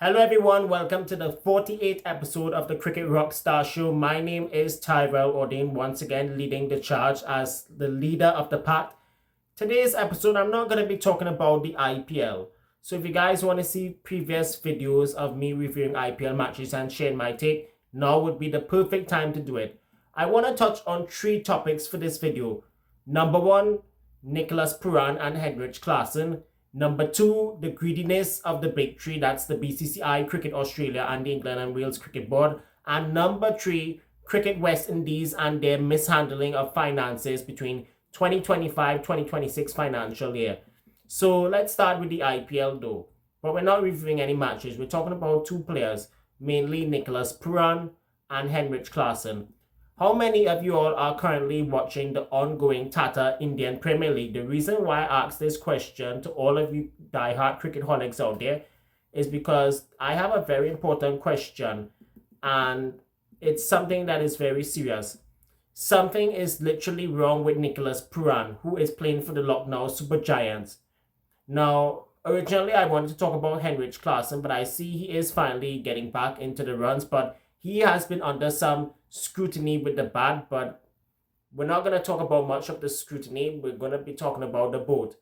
Hello everyone, welcome to the 48th episode of the Cricket Rockstar Show. My name is Tyrell Ordine, once again leading the charge as the leader of the pack. Today's episode, I'm not going to be talking about the IPL. So if you guys want to see previous videos of me reviewing IPL matches and sharing my take, now would be the perfect time to do it. I want to touch on 3 topics for this video. Number 1, Nicholas Pooran and Heinrich Klaseen. Number 2, the greediness of the big 3, that's the BCCI, Cricket Australia, and the England and Wales Cricket Board. And number 3, Cricket West Indies and their mishandling of finances between 2025-2026 financial year. So let's start with the IPL though. But we're not reviewing any matches. We're talking about 2 players, mainly Nicholas Pooran and Heinrich Klaseen. How many of you all are currently watching the ongoing Tata Indian Premier League? The reason why I asked this question to all of you diehard cricket holics out there is because I have a very important question, and it's something that is very serious. Something is literally wrong with Nicholas Pooran, who is playing for the Lucknow Super Giants. Now, originally I wanted to talk about Heinrich Klaseen, but I see he is finally getting back into the runs, but he has been under some scrutiny with the bat, but we're not going to talk about much of the scrutiny. We're going to be talking about the boat.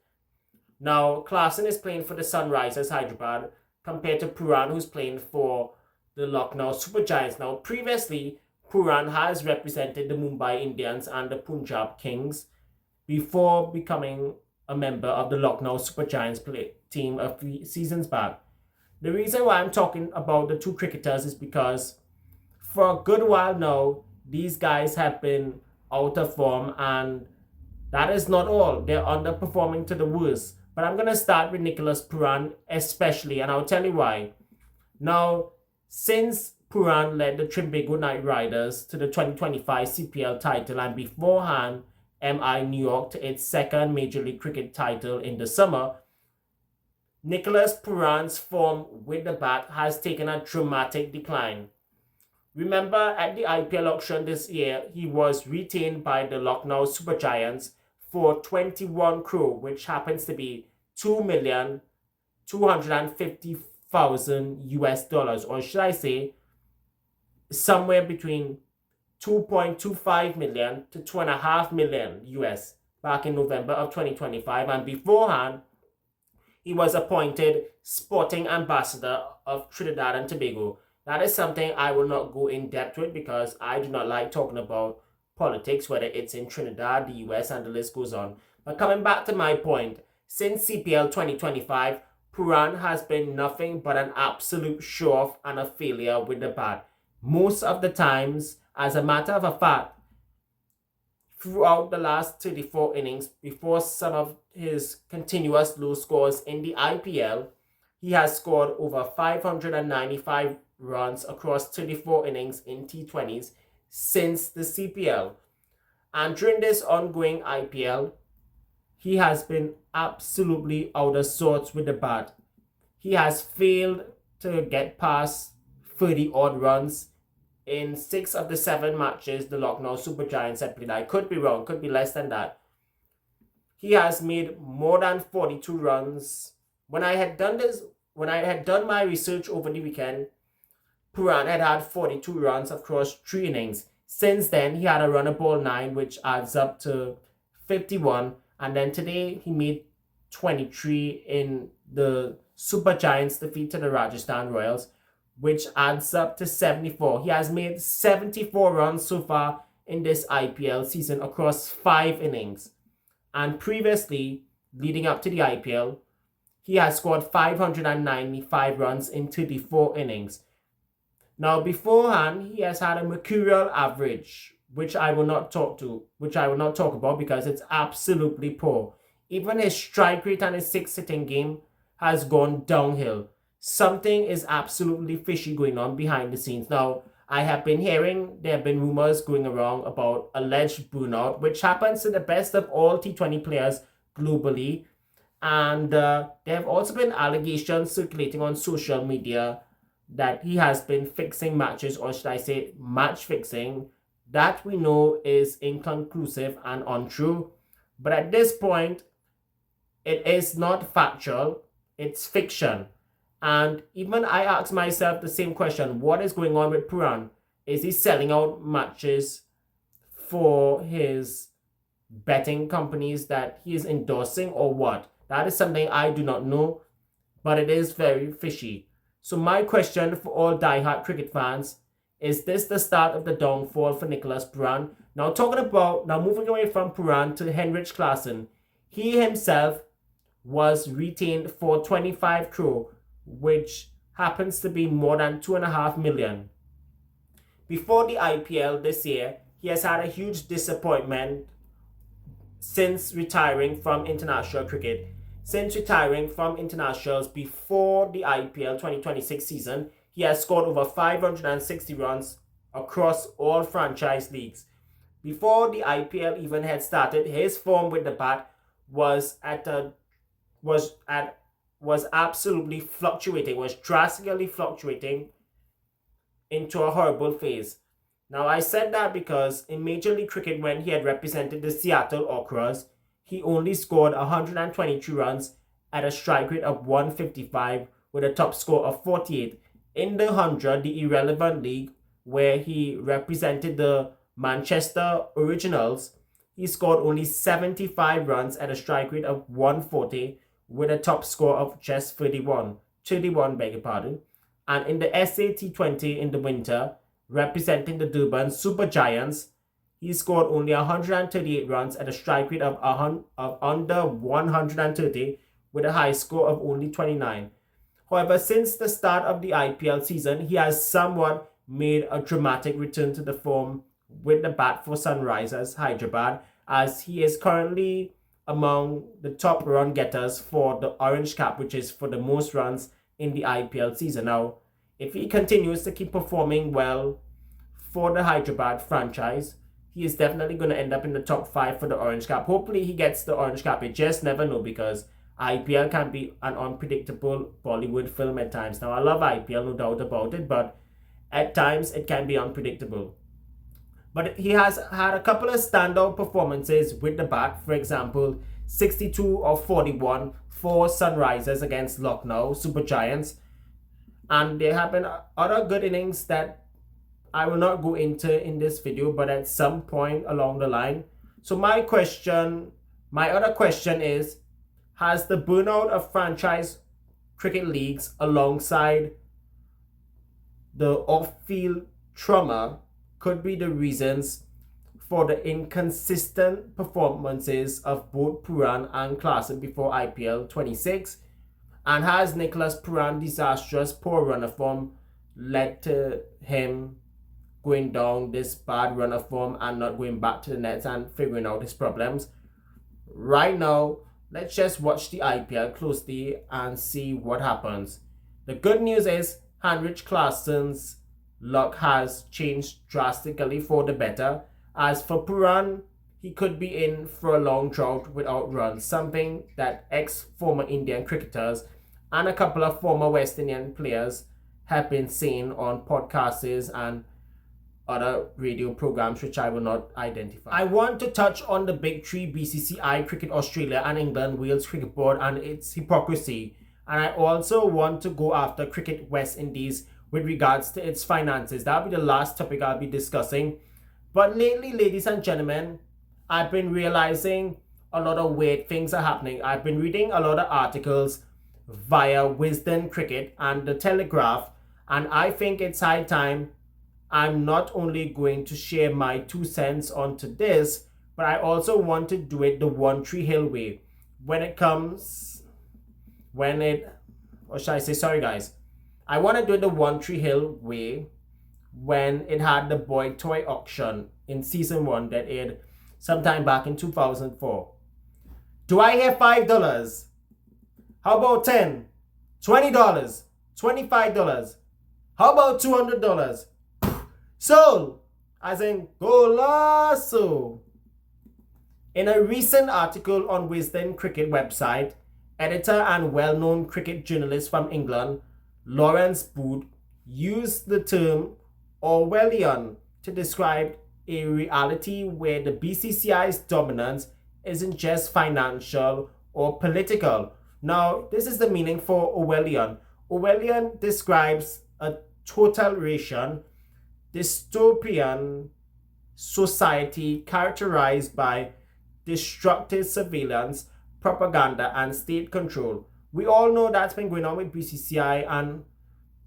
Now, Klaseen is playing for the Sunrisers Hyderabad compared to Pooran, who's playing for the Lucknow Super Giants. Now, previously, Pooran has represented the Mumbai Indians and the Punjab Kings before becoming a member of the Lucknow Super Giants team a few seasons back. The reason why I'm talking about the 2 cricketers is because for a good while now, these guys have been out of form, and that is not all. They're underperforming to the worst. But I'm going to start with Nicholas Pooran especially, and I'll tell you why. Now, since Pooran led the Trinbago Knight Riders to the 2025 CPL title, and beforehand MI New York to its 2nd Major League Cricket title in the summer, Nicholas Pooran's form with the bat has taken a dramatic decline. Remember, at the IPL auction this year, he was retained by the Lucknow Super Giants for 21 crore, which happens to be $2,250,000 US dollars, or should I say, somewhere between 2.25 million to 2.5 million US back in November of 2025. And beforehand, he was appointed Sporting Ambassador of Trinidad and Tobago. That is something I will not go in depth with because I do not like talking about politics, whether it's in Trinidad, the US, and the list goes on. But coming back to my point, since CPL 2025, Pooran has been nothing but an absolute show-off and a failure with the bat. Most of the times, as a matter of fact, throughout the last 34 innings, before some of his continuous low scores in the IPL, he has scored over 595 runs across 34 innings in T20s since the CPL. And during this ongoing IPL, he has been absolutely out of sorts with the bat. He has failed to get past 30 odd runs in 6 of the 7 matches the Lucknow Super Giants have played. I could be wrong, could be less than that. He has made more than 42 runs. When I had done my research over the weekend, Pooran had 42 runs across 3 innings. Since then, he had a run of ball 9, which adds up to 51. And then today, he made 23 in the Super Giants' defeat to the Rajasthan Royals, which adds up to 74. He has made 74 runs so far in this IPL season across 5 innings. And previously, leading up to the IPL, he has scored 595 runs in 34 innings. Now, beforehand, he has had a mercurial average, which I will not talk about because it's absolutely poor. Even his strike rate and his 6-hitting game has gone downhill. Something is absolutely fishy going on behind the scenes. Now, I have been hearing there have been rumors going around about alleged burnout, which happens to the best of all T20 players globally. And there have also been allegations circulating on social media that he has been fixing matches, or should I say match fixing. That we know is inconclusive and untrue. But at this point, it is not factual, it's fiction. And even I ask myself the same question, what is going on with Pooran? Is he selling out matches for his betting companies that he is endorsing or what? That is something I do not know, but it is very fishy. So my question for all diehard cricket fans, is this the start of the downfall for Nicholas Pooran? Now moving away from Pooran to Heinrich Klaseen, he himself was retained for 25 crore, which happens to be more than 2.5 million. Before the IPL this year, he has had a huge disappointment since retiring from international cricket. Since retiring from internationals before the IPL 2026 season, he has scored over 560 runs across all franchise leagues. Before the IPL even had started, his form with the bat was absolutely fluctuating, was drastically fluctuating into a horrible phase. Now, I said that because in Major League Cricket, when he had represented the Seattle Okras, he only scored 122 runs at a strike rate of 155 with a top score of 48. In the 100, the irrelevant league, where he represented the Manchester Originals, he scored only 75 runs at a strike rate of 140 with a top score of just 31, beg your pardon. And in the SAT20 in the winter, representing the Durban Super Giants, he scored only 138 runs at a strike rate of under 130 with a high score of only 29. However, since the start of the IPL season, he has somewhat made a dramatic return to the form with the bat for Sunrisers Hyderabad, as he is currently among the top run getters for the Orange Cap, which is for the most runs in the IPL season. Now, if he continues to keep performing well for the Hyderabad franchise, he is definitely going to end up in the top 5 for the Orange Cap. Hopefully he gets the Orange Cap. You just never know, because IPL can be an unpredictable Bollywood film at times. Now, I love IPL, no doubt about it, but at times it can be unpredictable. But he has had a couple of standout performances with the bat. For example, 62 of 41 for Sunrisers against Lucknow Super Giants. And there have been other good innings that I will not go into in this video, but at some point along the line. So my other question is, has the burnout of franchise cricket leagues alongside the off-field trauma could be the reasons for the inconsistent performances of both Pooran and Klaseen before IPL 26? And has Nicholas Pooran's disastrous poor run of form led to him going down this bad run of form and not going back to the nets and figuring out his problems? Right now, let's just watch the IPL closely and see what happens. The good news is Heinrich Klaseen's luck has changed drastically for the better. As for Pooran, he could be in for a long drought without runs, something that ex-former Indian cricketers and a couple of former West Indian players have been saying on podcasts and other radio programs, which I will not identify. I want to touch on the big three: BCCI, Cricket Australia, and England Wales Cricket Board, and its hypocrisy. And I also want to go after Cricket West Indies with regards to its finances. That'll be the last topic I'll be discussing. But lately, ladies and gentlemen, I've been realizing a lot of weird things are happening. I've been reading a lot of articles via Wisden Cricket and the Telegraph, and I think it's high time I'm not only going to share my 2 cents onto this, but I also want to do it the One Tree Hill way. I want to do it the One Tree Hill way when it had the boy toy auction in season 1 that aired sometime back in 2004. Do I hear $5? How about $10? $20? $25? How about $200? Sold! As in golazo! In a recent article on Wisden Cricket website, editor and well-known cricket journalist from England, Lawrence Booth, used the term Orwellian to describe a reality where the BCCI's dominance isn't just financial or political. Now, this is the meaning for Orwellian. Orwellian describes a totalitarian, dystopian society characterized by destructive surveillance, propaganda, and state control. We all know that's been going on with BCCI, and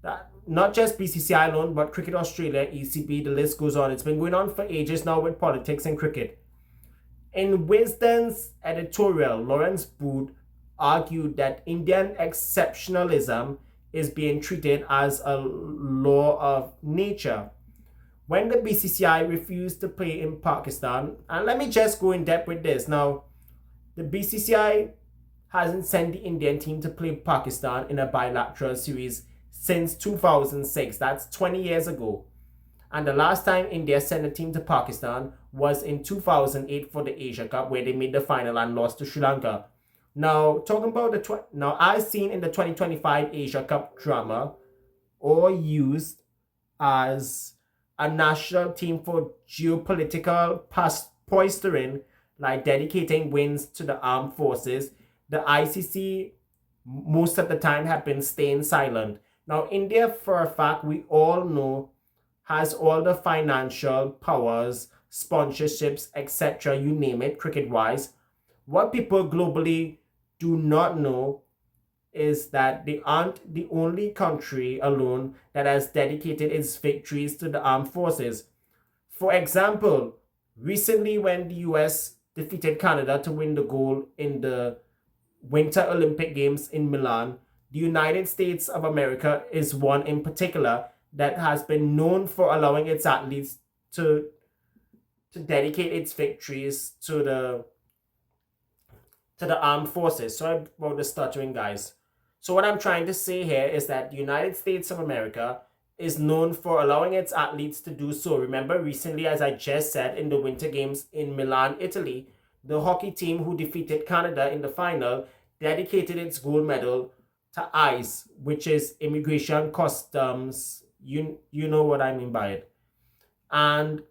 that not just BCCI alone, but Cricket Australia, ECB, the list goes on. It's been going on for ages now with politics and cricket. In Wisden's editorial, Lawrence Booth argued that Indian exceptionalism is being treated as a law of nature. When the BCCI refused to play in Pakistan, and let me just go in depth with this. Now, the BCCI hasn't sent the Indian team to play Pakistan in a bilateral series since 2006. That's 20 years ago. And the last time India sent a team to Pakistan was in 2008 for the Asia Cup, where they made the final and lost to Sri Lanka. Now, talking about now, as seen in the 2025 Asia Cup drama, or used as a national team for geopolitical posturing, like dedicating wins to the armed forces, the ICC most of the time have been staying silent. Now, India, for a fact, we all know, has all the financial powers, sponsorships, etc., you name it, cricket-wise. What people globally do not know is that they aren't the only country alone that has dedicated its victories to the armed forces. For example, recently when the US defeated Canada to win the gold in the Winter Olympic Games in Milan, the United States of America is one in particular that has been known for allowing its athletes to dedicate its victories to the armed forces. Sorry about the stuttering, guys. So what I'm trying to say here is that the United States of America is known for allowing its athletes to do so. Remember recently, as I just said, in the Winter Games in Milan, Italy, the hockey team who defeated Canada in the final dedicated its gold medal to ICE, which is Immigration Customs. You know what I mean by it. And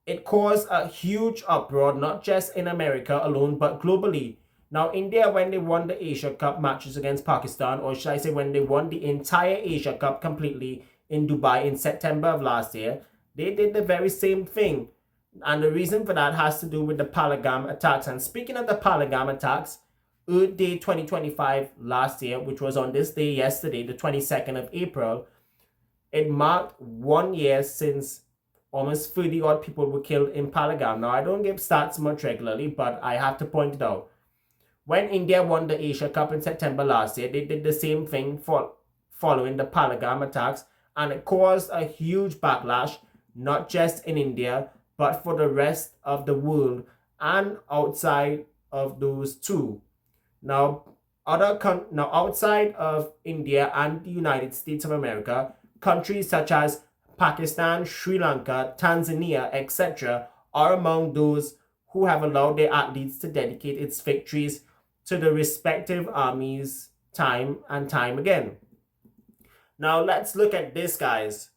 it caused a huge uproar, not just in America alone, but globally. Now, India, when they won the Asia Cup matches against Pakistan, or should I say when they won the entire Asia Cup completely in Dubai in September of last year, they did the very same thing. And the reason for that has to do with the Pahalgam attacks. And speaking of the Pahalgam attacks, Earth Day 2025 last year, which was on this day yesterday, the 22nd of April, it marked 1 year since almost 30 odd people were killed in Pahalgam. Now, I don't give stats much regularly, but I have to point it out. When India won the Asia Cup in September last year, they did the same thing following the Pahalgam attacks, and it caused a huge backlash, not just in India, but for the rest of the world and outside of those two. Now, outside of India and the United States of America, countries such as Pakistan, Sri Lanka, Tanzania, etc., are among those who have allowed their athletes to dedicate its victories to the respective armies time and time again. Now, let's look at this, guys.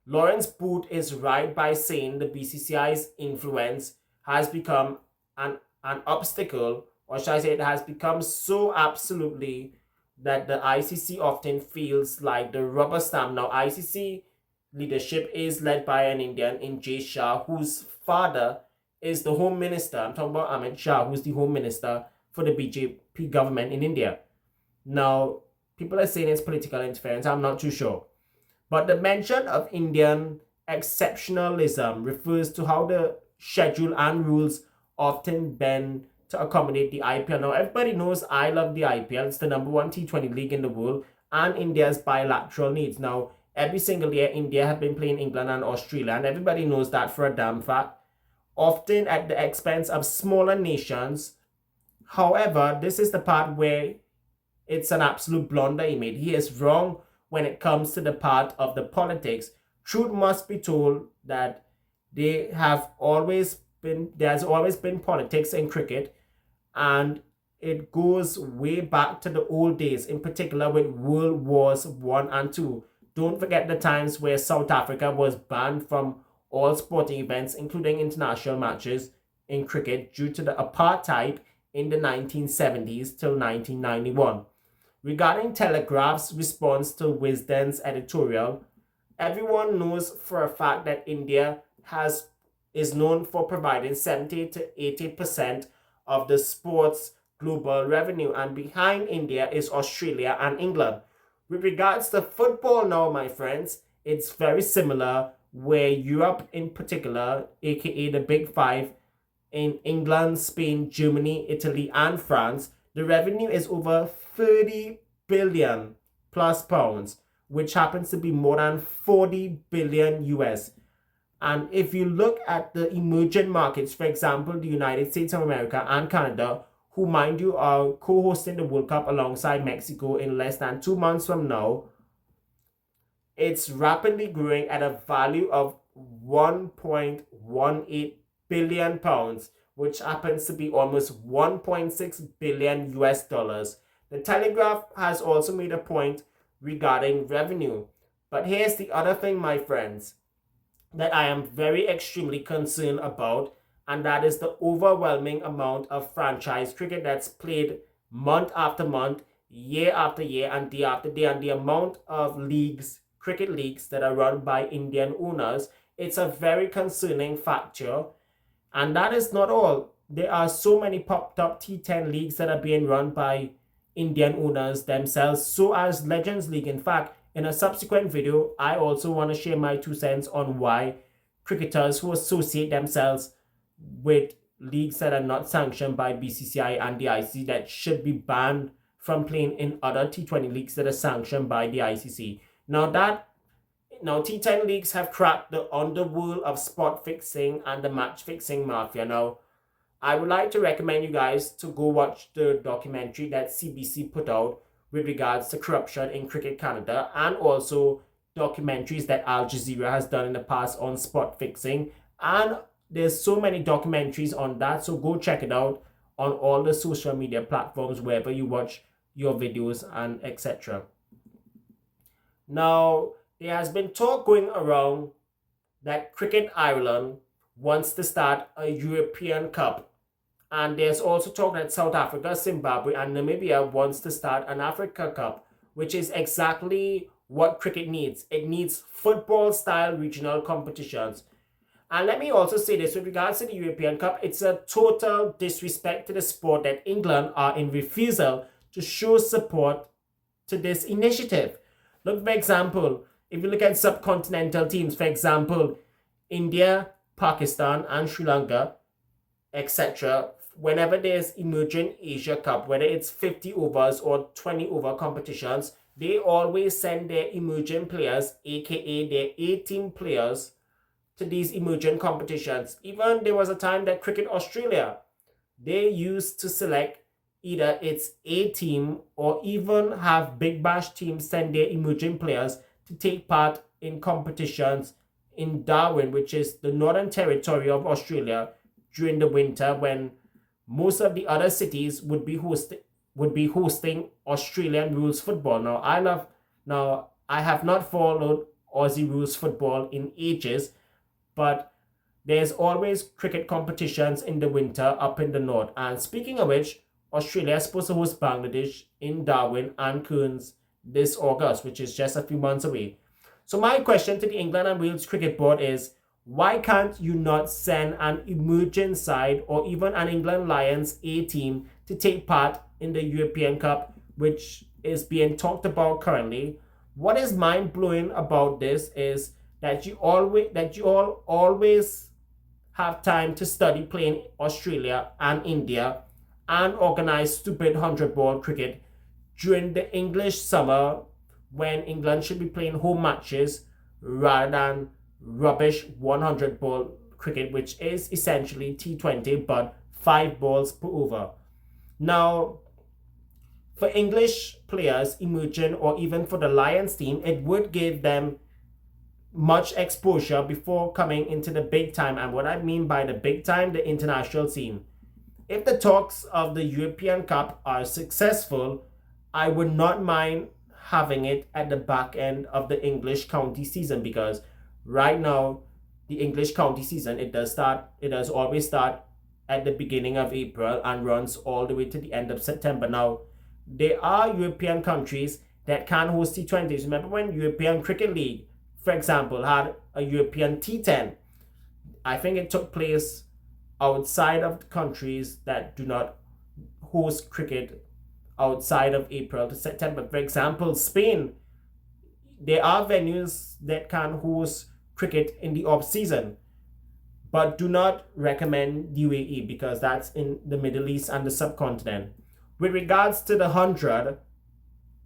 Lawrence Booth is right by saying the BCCI's influence has become an obstacle, or should I say it has become so absolutely that the ICC often feels like the rubber stamp. Now, ICC leadership is led by an Indian in J. Shah, whose father is the Home Minister. I'm talking about Amit Shah, who's the Home Minister for the BJP government in India. Now, people are saying it's political interference. I'm not too sure. But the mention of Indian exceptionalism refers to how the schedule and rules often bend to accommodate the IPL. Now, everybody knows I love the IPL. It's the number one T20 league in the world and India's bilateral needs. Now, every single year, India have been playing England and Australia, and everybody knows that for a damn fact, often at the expense of smaller nations. However, this is the part where it's an absolute blunder he made. He is wrong when it comes to the part of the politics. Truth must be told that there's always been politics in cricket, and it goes way back to the old days, in particular with World Wars I and II. Don't forget the times where South Africa was banned from all sporting events, including international matches in cricket, due to the apartheid in the 1970s till 1991. Regarding Telegraph's response to Wisden's editorial, everyone knows for a fact that India is known for providing 70 to 80% of the sports global revenue, and behind India is Australia and England. With regards to football now, my friends, it's very similar, where Europe in particular, aka the Big Five, in England, Spain, Germany, Italy, and France, the revenue is over 30 billion plus pounds, which happens to be more than 40 billion US. And if you look at the emerging markets, for example, the United States of America and Canada, who, mind you, are co-hosting the World Cup alongside Mexico in less than 2 months from now, it's rapidly growing at a value of 1.18 billion pounds, which happens to be almost 1.6 billion US dollars. The Telegraph has also made a point regarding revenue. But here's the other thing, my friends, that I am very extremely concerned about, and that is the overwhelming amount of franchise cricket that's played month after month, year after year, and day after day, and the amount of cricket leagues that are run by Indian owners. It's a very concerning factor. And that is not all. There are so many popped up T10 leagues that are being run by Indian owners themselves, so as Legends League. In fact, in a subsequent video, I also want to share my 2 cents on why cricketers who associate themselves with leagues that are not sanctioned by BCCI and the ICC that should be banned from playing in other T20 leagues that are sanctioned by the ICC. Now T10 leagues have cracked the underworld of spot fixing and the match fixing mafia. Now, I would like to recommend you guys to go watch the documentary that CBC put out with regards to corruption in Cricket Canada, and also documentaries that Al Jazeera has done in the past on spot fixing. And there's so many documentaries on that, so go check it out on all the social media platforms wherever you watch your videos and etc. Now, there has been talk going around that Cricket Ireland wants to start a European Cup. And there's also talk that South Africa, Zimbabwe, and Namibia wants to start an Africa Cup, which is exactly what cricket needs. It needs football-style regional competitions. And let me also say this, with regards to the European Cup, it's a total disrespect to the sport that England are in refusal to show support to this initiative. Look, for example, if you look at subcontinental teams, for example, India, Pakistan, and Sri Lanka, etc., whenever there's emerging Asia Cup, whether it's 50 overs or 20 over competitions, they always send their emerging players, aka their A-team players, to these emerging competitions. Even there was a time that Cricket Australia, they used to select either its A-team or even have Big Bash teams send their emerging players to take part in competitions in Darwin, which is the Northern Territory of Australia, during the winter, when most of the other cities would be hosting Australian rules football. Now I have not followed Aussie rules football in ages, but there's always cricket competitions in the winter up in the north. And speaking of which, Australia is supposed to host Bangladesh in Darwin and Cairns this August, which is just a few months away. So my question to the England and Wales Cricket Board is, why can't you not send an emerging side or even an England Lions A team to take part in the European Cup, which is being talked about currently? What is mind-blowing about this is that you all always have time to study playing Australia and India and organize stupid 100-ball cricket during the English summer, when England should be playing home matches rather than rubbish 100-ball cricket, which is essentially T20 but 5 balls per over. Now, for English players emerging, or even for the Lions team, it would give them much exposure before coming into the big time. And what I mean by the big time, the international scene. If the talks of the European Cup are successful, I would not mind having it at the back end of the English county season, because right now the English county season, it does always start at the beginning of April and runs all the way to the end of September. Now, There are European countries that can host T20s. Remember when European Cricket League, for example, had a European T10? I think it took place outside of the countries that do not host cricket outside of April to September. For example, Spain, there are venues that can host cricket in the off season, but do not recommend UAE because that's in the Middle East and the subcontinent. With regards to the 100,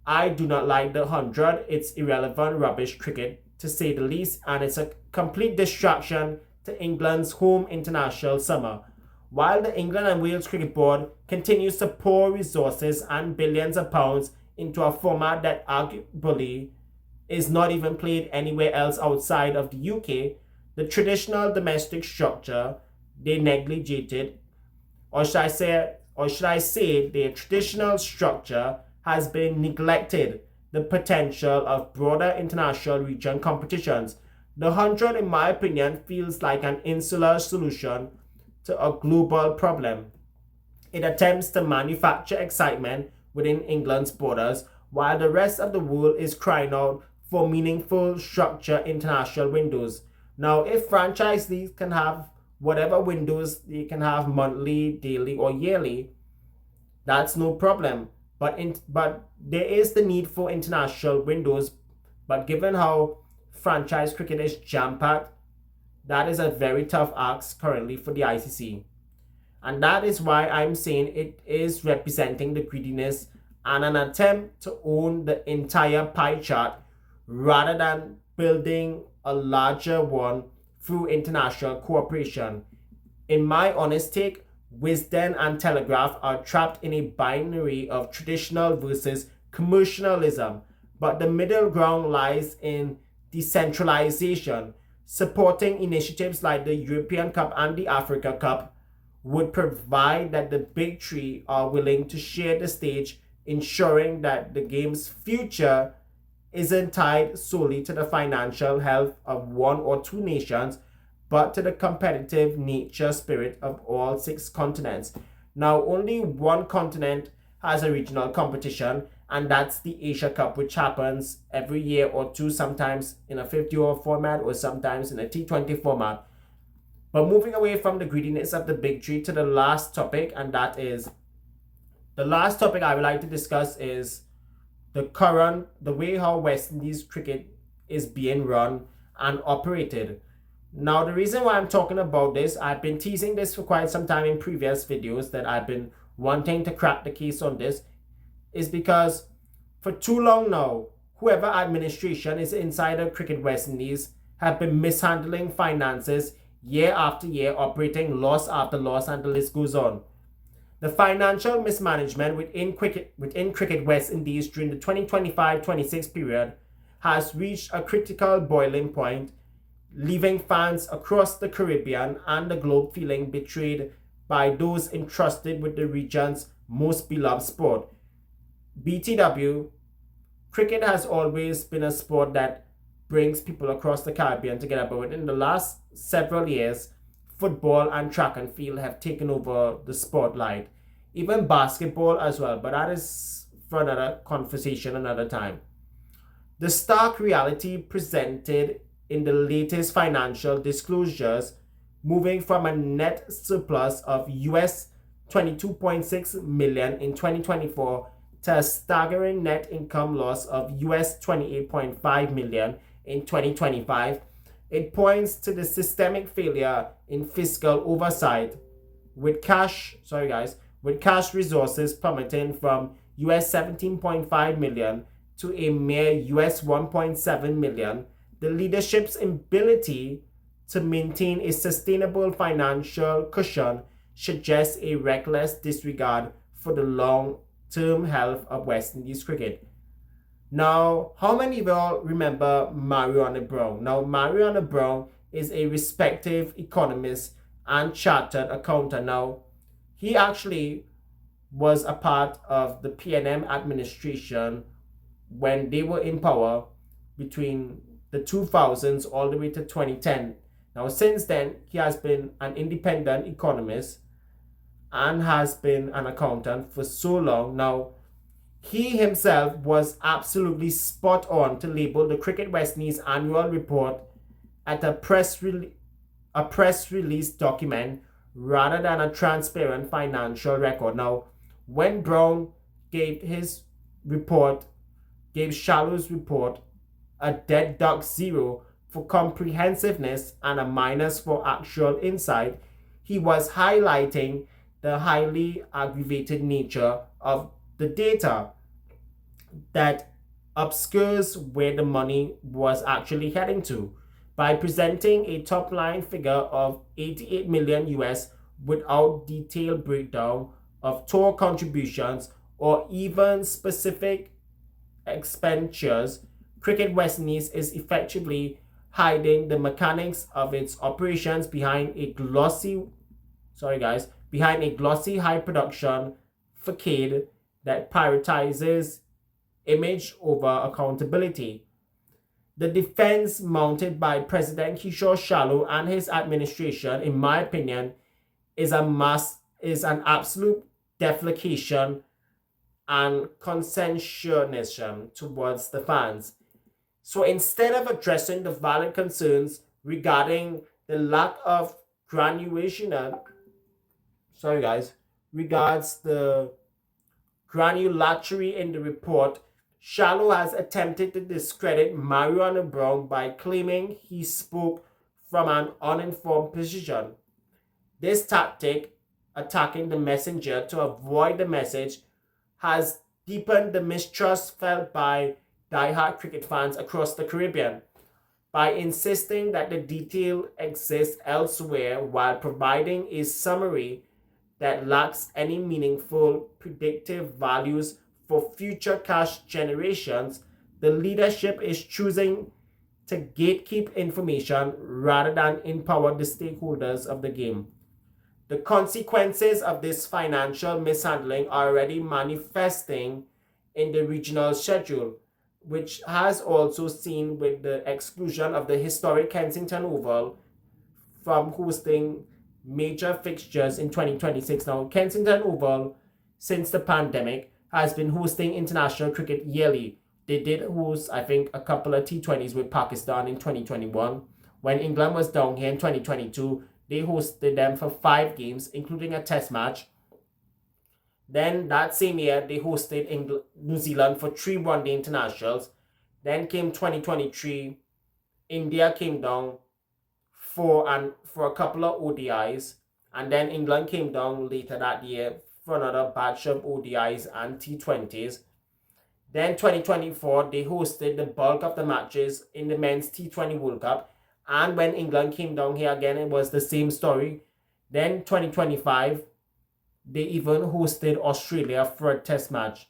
I do not like the 100. It's irrelevant, rubbish cricket to say the least, and it's a complete distraction to England's home international summer. While the England and Wales Cricket Board continues to pour resources and billions of pounds into a format that arguably is not even played anywhere else outside of the UK, the traditional domestic structure they neglected, or should I say their traditional structure has been neglected the potential of broader international region competitions. The 100, in my opinion, feels like an insular solution to a global problem. It attempts to manufacture excitement within England's borders, while the rest of the world is crying out for meaningful structure international windows. Now, if franchise leagues can have whatever windows they can have monthly, daily, or yearly, that's no problem. But there is the need for international windows. But given how franchise cricket is jam-packed, that is a very tough ask currently for the ICC. And that is why I'm saying it is representing the greediness and an attempt to own the entire pie chart rather than building a larger one through international cooperation. In my honest take, Wisden and Telegraph are trapped in a binary of traditional versus commercialism, but the middle ground lies in decentralization. Supporting initiatives like the European Cup and the Africa Cup would provide that the big three are willing to share the stage, ensuring that the game's future isn't tied solely to the financial health of one or two nations, but to the competitive nature spirit of all six continents. Now, only one continent has a regional competition, and that's the Asia Cup, which happens every year or two, sometimes in a 50-over format or sometimes in a T20 format. But moving away from the greediness of the big three to the last topic, and that is the last topic I would like to discuss is the way how West Indies cricket is being run and operated. Now, the reason why I'm talking about this, I've been teasing this for quite some time in previous videos that I've been wanting to crack the case on this, is because for too long now, whoever administration is inside of Cricket West Indies have been mishandling finances year after year, operating loss after loss, and the list goes on. The financial mismanagement within Cricket West Indies during the 2025-26 period has reached a critical boiling point, leaving fans across the Caribbean and the globe feeling betrayed by those entrusted with the region's most beloved sport. BTW, cricket has always been a sport that brings people across the Caribbean together, but within the last several years, football and track and field have taken over the spotlight. Even basketball as well, but that is for another conversation another time. The stark reality presented in the latest financial disclosures, moving from a net surplus of US 22.6 million in 2024 to a staggering net income loss of US 28.5 million in 2025, it points to the systemic failure in fiscal oversight, with cash resources plummeting from US 17.5 million to a mere US 1.7 million. The leadership's ability to maintain a sustainable financial cushion suggests a reckless disregard for the long-term health of West Indies cricket. Now, how many of y'all remember Mariana Brown? Now, Mariana Brown is a respected economist and chartered accountant. Now, he actually was a part of the PNM administration when they were in power between the 2000s all the way to 2010. Now, since then, he has been an independent economist and has been an accountant for so long. Now, He himself was absolutely spot on to label the Cricket West Indies annual report at a press release document rather than a transparent financial record. Now, when Brown gave his report, gave Shallow's report a dead duck 0 for comprehensiveness and a minus for actual insight, he was highlighting the highly aggravated nature of the data that obscures where the money was actually heading to by presenting a top line figure of 88 million US without detailed breakdown of tour contributions or even specific expenditures. Cricket West Indies is effectively hiding the mechanics of its operations behind a glossy high production facade that prioritizes image over accountability. The defense mounted by President Kishore Shallow and his administration, in my opinion, is an absolute deflecation and consensualism towards the fans. So instead of addressing the valid concerns regarding the lack of regards the granularity in the report, Shallow has attempted to discredit Mariano Brown by claiming he spoke from an uninformed position. This tactic, attacking the messenger to avoid the message, has deepened the mistrust felt by die-hard cricket fans across the Caribbean. By insisting that the detail exists elsewhere while providing a summary that lacks any meaningful predictive values for future cash generations, the leadership is choosing to gatekeep information rather than empower the stakeholders of the game. The consequences of this financial mishandling are already manifesting in the regional schedule, which has also seen with the exclusion of the historic Kensington Oval from hosting major fixtures in 2026. Now, Kensington Oval, since the pandemic, has been hosting international cricket yearly. They did host, I think, a couple of T20s with Pakistan in 2021. When England was down here in 2022, they hosted them for 5 games, including a test match. Then that same year, they hosted New Zealand for 3 one-day internationals. Then came 2023. India came down for a couple of ODIs. And then England came down later that year for another batch of ODIs and T20s. Then 2024, they hosted the bulk of the matches in the men's T20 World Cup. And when England came down here again, it was the same story. Then 2025, they even hosted Australia for a test match.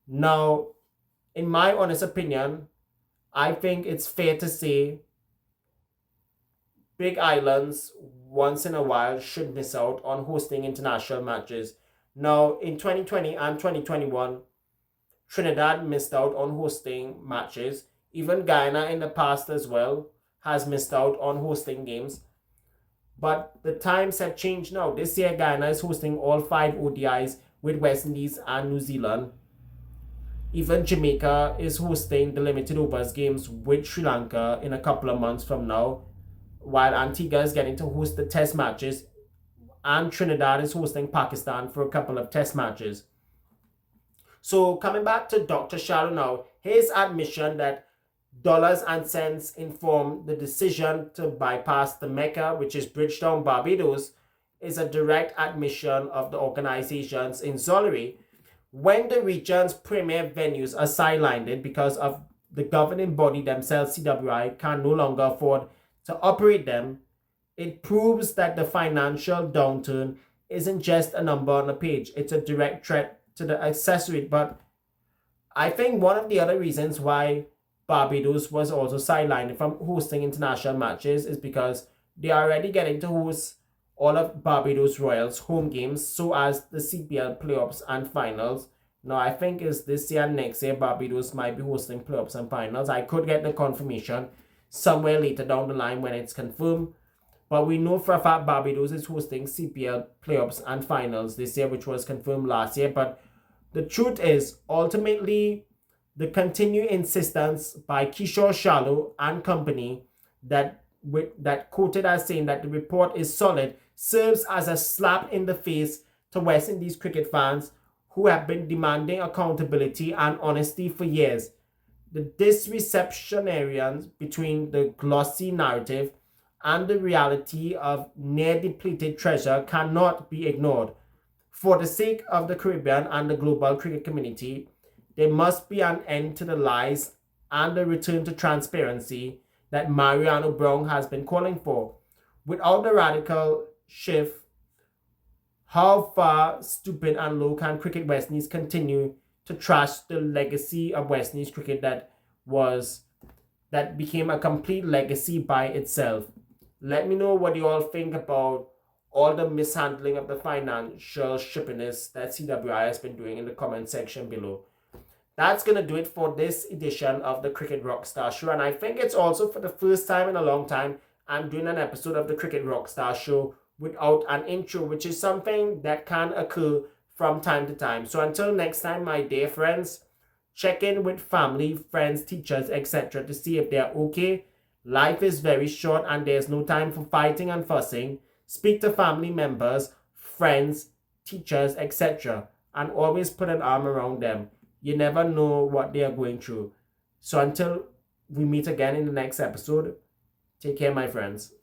Now, in my honest opinion, I think it's fair to say big islands once in a while should miss out on hosting international matches. Now, in 2020 and 2021, Trinidad missed out on hosting matches. Even Guyana in the past as well has missed out on hosting games. But the times have changed now. This year, Guyana is hosting all 5 ODIs with West Indies and New Zealand. Even Jamaica is hosting the limited overs games with Sri Lanka in a couple of months from now, while Antigua is getting to host the test matches, and Trinidad is hosting Pakistan for a couple of test matches. So coming back to Dr. Shallow now, his admission that dollars and cents informed the decision to bypass the Mecca, which is Bridgetown, Barbados, is a direct admission of the organization's insolvency. When the region's premier venues are sidelined because of the governing body themselves, CWI, can no longer afford to operate them, it proves that the financial downturn isn't just a number on a page. It's a direct threat to the accessory. But I think one of the other reasons why Barbados was also sidelined from hosting international matches is because they are already getting to host all of Barbados Royals home games, so as the CPL playoffs and finals. Now, I think it's this year and next year Barbados might be hosting playoffs and finals. I could get the confirmation somewhere later down the line when it's confirmed. But we know for a fact Barbados is hosting CPL playoffs and finals this year, which was confirmed last year. But The truth is, ultimately, the continued insistence by Kishore Shalom and company that quoted as saying that the report is solid serves as a slap in the face to West Indies cricket fans who have been demanding accountability and honesty for years. The disreceptionarians between the glossy narrative and the reality of near depleted treasure cannot be ignored. For the sake of the Caribbean and the global cricket community, there must be an end to the lies and a return to transparency that Mariano Brown has been calling for. Without the radical shift, how far stupid and low can Cricket West Indies continue to trash the legacy of West Indies cricket that became a complete legacy by itself? Let me know what you all think about all the mishandling of the financial shippiness that CWI has been doing in the comment section below. That's going to do it for this edition of the Cricket Rockstar Show. And I think it's also for the first time in a long time I'm doing an episode of the Cricket Rockstar Show without an intro, which is something that can occur from time to time. So until next time, my dear friends, check in with family, friends, teachers, etc. to see if they're okay. Life is very short and there's no time for fighting and fussing. Speak to family members, friends, teachers, etc. and always put an arm around them. You never know what they are going through. So until we meet again in the next episode, take care, my friends.